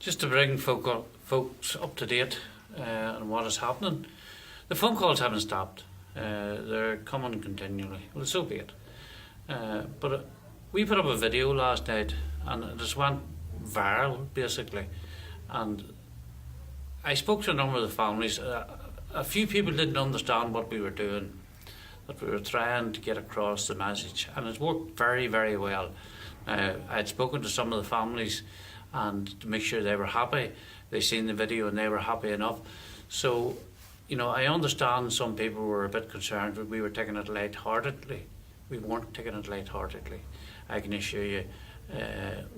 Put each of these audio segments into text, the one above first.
Just to bring folks up to date on what is happening, the phone calls haven't stopped. They're coming continually. Well, so be it. But we put up a video last night and it just went viral, basically. And I spoke to a number of the families. A few people didn't understand what we were doing, that we were trying to get across the message, and it worked very, very well. I had spoken to some of the families and to make sure they were happy. They seen the video and they were happy enough. So, you know, I understand some people were a bit concerned that we were taking it lightheartedly. We weren't taking it lightheartedly. I can assure you,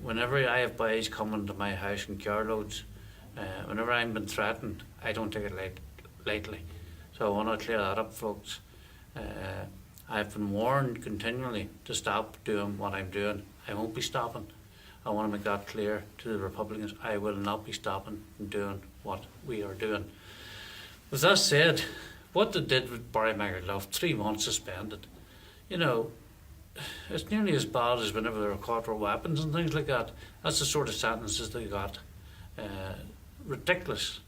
whenever I have boys coming to my house in carloads, whenever I'm been threatened, I don't take it lightly. So I want to clear that up, folks. I've been warned continually to stop doing what I'm doing. I won't be stopping. I want to make that clear to the Republicans. I will not be stopping from doing what we are doing. With that said, what they did with Barry McElduff, 3 months suspended, you know, it's nearly as bad as whenever they were caught with weapons and things like that. That's the sort of sentences they got. Ridiculous.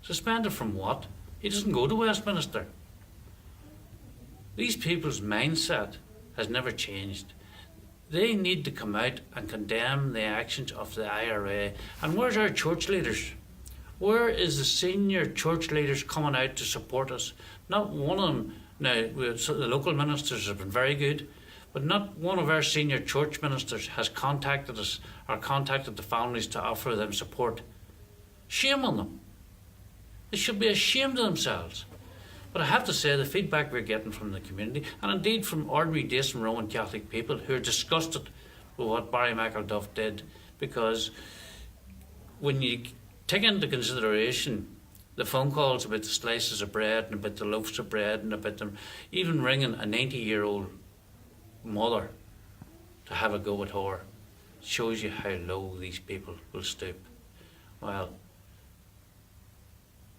Suspended from what? He doesn't go to Westminster. These people's mindset has never changed. They need to come out and condemn the actions of the IRA. And where's our church leaders? Where is the senior church leaders coming out to support us? Not one of them. Now, the local ministers have been very good, but not one of our senior church ministers has contacted us or contacted the families to offer them support. Shame on them. They should be ashamed of themselves. But I have to say, the feedback we're getting from the community, and indeed from ordinary decent Roman Catholic people who are disgusted with what Barry McElduff did, because when you take into consideration the phone calls about the slices of bread and about the loaves of bread and about them even ringing a 90-year-old mother to have a go at her, shows you how low these people will stoop. Well,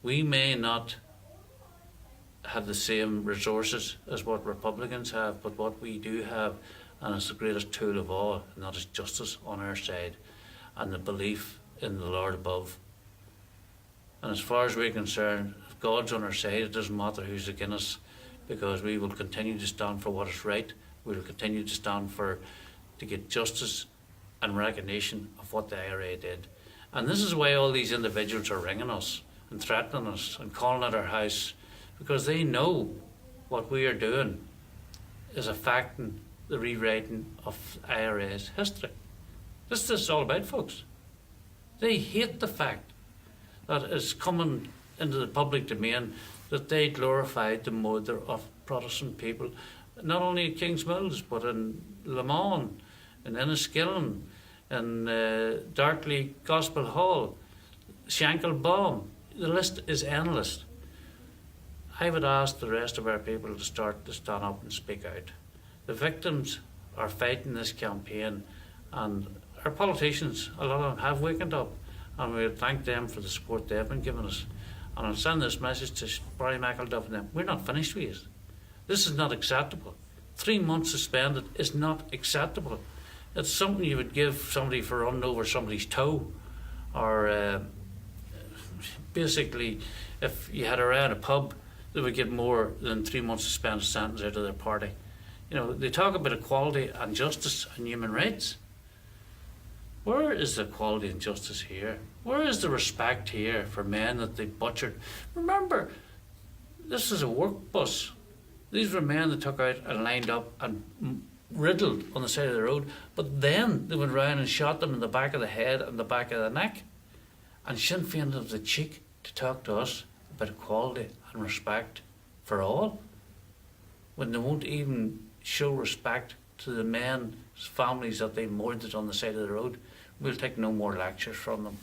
we may not have the same resources as what Republicans have, but what we do have, and it's the greatest tool of all, and that is justice on our side and the belief in the Lord above. And as far as we're concerned, if God's on our side, it doesn't matter who's against us, because we will continue to stand for what is right. We will continue to stand to get justice and recognition of what the IRA did. And this is why all these individuals are ringing us and threatening us and calling at our house, because they know what we are doing is affecting the rewriting of IRA's history. This is all about, folks. They hate the fact that it's coming into the public domain that they glorified the murder of Protestant people, not only at Kings Mills, but in Le Mans, in Enniskillen, in Dartley Gospel Hall, Shankill Baum. The list is endless. I would ask the rest of our people to start to stand up and speak out. The victims are fighting this campaign, and our politicians, a lot of them have wakened up, and we thank them for the support they've been giving us. And I'll send this message to Barry McElduff and them. We're not finished with you. This is not acceptable. 3 months suspended is not acceptable. It's something you would give somebody for running over somebody's toe, or basically if you had around a pub, they would get more than 3 months suspended sentence out of their party. You know, they talk about equality and justice and human rights. Where is the equality and justice here? Where is the respect here for men that they butchered? Remember, this is a work bus. These were men that took out and lined up and riddled on the side of the road, but then they went round and shot them in the back of the head and the back of the neck. And Sinn Féin have the cheek to talk to us about equality and respect for all, when they won't even show respect to the men's families that they murdered on the side of the road. We'll take no more lectures from them.